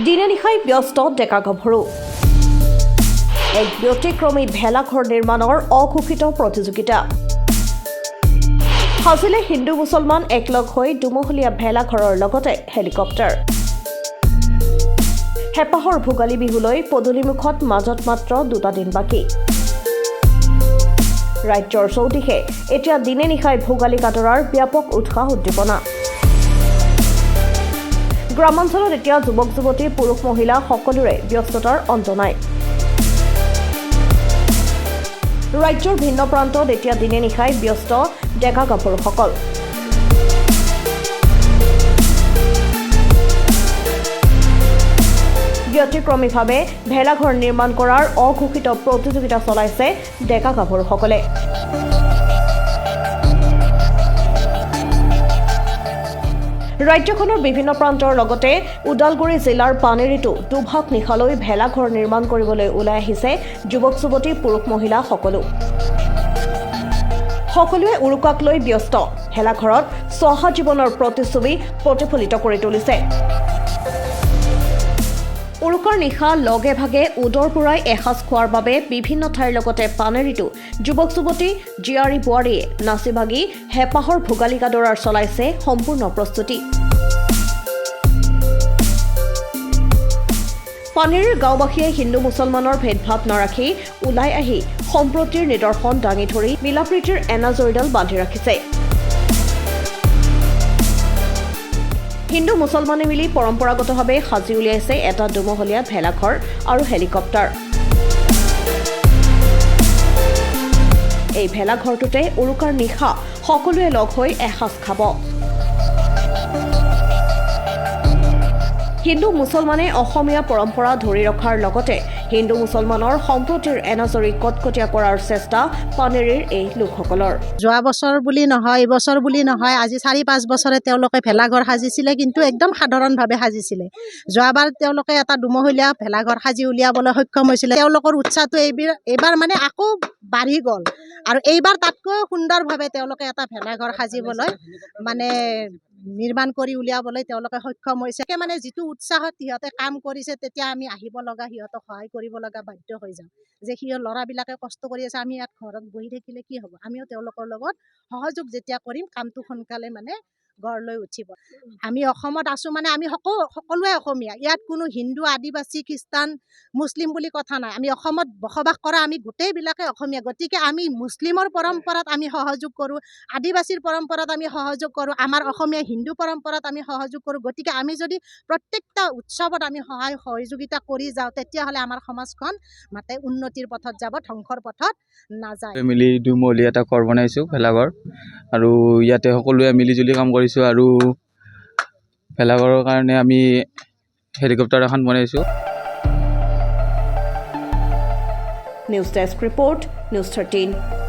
দিনে নিশাই ব্যস্ত ডেকা গাভৰু এক ব্যতিক্ৰমী ভেলাঘৰ নিৰ্মাণৰ অঘোষিত প্ৰতিযোগিতা সাজিলে হিন্দু মুছলমান একলগ হৈ দুমহলীয়া ভেলাঘৰৰ লগতে হেলিকপ্টাৰ হেপাহৰ ভোগালী বিহুলৈ পদূলিমুখত মাজত মাত্ৰ 2 দিন বাকী ৰাজ্যৰ চৌদিশে এতিয়া দিনে নিশাই ভোগালী কাটৰাৰ ব্যাপক উৎসাহ উদ্দীপনা গ্ৰামাঞ্চলত এতিয়া যুৱক যুৱতী পুৰুষ মহিলা সকলোৰে ব্যস্ততাৰ অন্ত নাই ৰাজ্যৰ ভিন্ন প্ৰান্তত এতিয়া দিনে নিশাই ব্যস্ত ডেকা গাভৰুসকল ব্যতিক্ৰমীভাৱে ভেলাঘৰ নিৰ্মাণ কৰাৰ অঘোষিত প্ৰতিযোগিতা চলাইছে ডেকা গাভৰুসকলে ৰাজ্যখনৰ বিভিন্ন প্ৰান্তৰ লগতে উদালগুৰি জিলাৰ পানেৰীতো দুভাগ নিশালৈ ভেলাঘৰ নিৰ্মাণ কৰিবলৈ ওলাই আহিছে যুৱক যুৱতী পুৰুষ মহিলা সকলোৱে উৰুকাক লৈ ব্যস্ত ভেলাঘৰত চহা জীৱনৰ প্ৰতিচ্ছবি প্ৰতিফলিত কৰি তুলিছে উৰুকাৰ নিশা লগে ভাগে উদৰ পুৰাই এসাঁজ খোৱাৰ বাবে বিভিন্ন ঠাইৰ লগতে পানেৰীতো যুৱক যুৱতী জীয়াৰী বোৱাৰীয়ে নাচি ভাগি হেপাহৰ ভোগালী কাটৰাৰ চলাইছে সম্পূৰ্ণ প্ৰস্তুতি পানেৰীৰ গাঁওবাসীয়ে হিন্দু মুছলমানৰ ভেদভাৱ নাৰাখি ওলাই আহি সম্প্ৰতিৰ নিদৰ্শন দাঙি ধৰি মিলাপ্ৰীতিৰ এনাজৰীডাল বান্ধি ৰাখিছে হিন্দু মুছলমানে মিলি পৰম্পৰাগতভাৱে সাজি উলিয়াইছে এটা দুমহলীয়া ভেলাঘৰ আৰু হেলিকপ্টাৰ এই ভেলাঘৰটোতে উৰুকাৰ নিশা সকলোৱে লগ হৈ এসাঁজ খাব হিন্দু মুছলমানে অসমীয়া পৰম্পৰা ধৰি ৰখাৰ লগতে হিন্দু মুছলমানৰ সম্প্ৰতিৰ এনাজৰী কটকটীয়া কৰাৰ চেষ্টা পানেৰীৰ এই লোকসকলৰ যোৱা বছৰ বুলি নহয় এবছৰ বুলি নহয় আজি 4-5 বছৰে তেওঁলোকে ভেলাঘৰ সাজিছিলে কিন্তু একদম সাধাৰণভাৱে সাজিছিলে যোৱাবাৰ তেওঁলোকে এটা দুমহলীয়া ভেলাঘৰ সাজি উলিয়াবলৈ সক্ষম হৈছিলে তেওঁলোকৰ উৎসাহটো এইবাৰ মানে আকৌ বাঢ়ি গ'ল আৰু এইবাৰ তাতকৈ সুন্দৰভাৱে তেওঁলোকে এটা ভেলাঘৰ সাজিবলৈ মানে নিৰ্মাণ কৰি উলিয়াবলৈ তেওঁলোকে সক্ষম হৈছে মানে যিটো উৎসাহত সিহঁতে কাম কৰিছে তেতিয়া আমি আহিব লগা সিহঁতক সহায় কৰিব লগা বাধ্য হৈ যাওঁ যে সিহঁত ল'ৰাবিলাকে কষ্ট কৰি আছে আমি ইয়াত ঘৰত বহি থাকিলে কি হ'ব আমিও তেওঁলোকৰ লগত সহযোগ যেতিয়া কৰিম কামটো সোনকালে মানে গঢ় লৈ উঠিব আমি অসমত আছোঁ মানে আমি সকলোৱে অসমীয়া ইয়াত কোনো হিন্দু আদিবাসী খ্ৰীষ্টান মুছলিম বুলি কথা নাই আমি অসমত বসবাস কৰা আমি গোটেইবিলাকে অসমীয়া গতিকে আমি মুছলিমৰ পৰম্পৰাত আমি সহযোগ কৰোঁ আদিবাসীৰ পৰম্পৰাত আমি সহযোগ কৰোঁ আমাৰ অসমীয়া হিন্দু পৰম্পৰাত আমি সহযোগ কৰোঁ গতিকে আমি যদি প্ৰত্যেকটা উৎসৱত আমি সহায় সহযোগিতা কৰি যাওঁ তেতিয়াহ'লে আমাৰ সমাজখন মাতে উন্নতিৰ পথত যাব ধ্বংসৰ পথত নাযায় মিলি দুমহলীয়া এটা ঘৰ বনাইছোঁ ভেলাঘৰ আৰু ইয়াতে সকলোৱে মিলিজুলি কাম কৰিছোঁ আৰু ভেলাঘৰৰ কাৰণে আমি হেলিকপ্টাৰ এখন বনাইছোঁ নিউজ ডেস্ক ৰিপৰ্ট নিউজ 13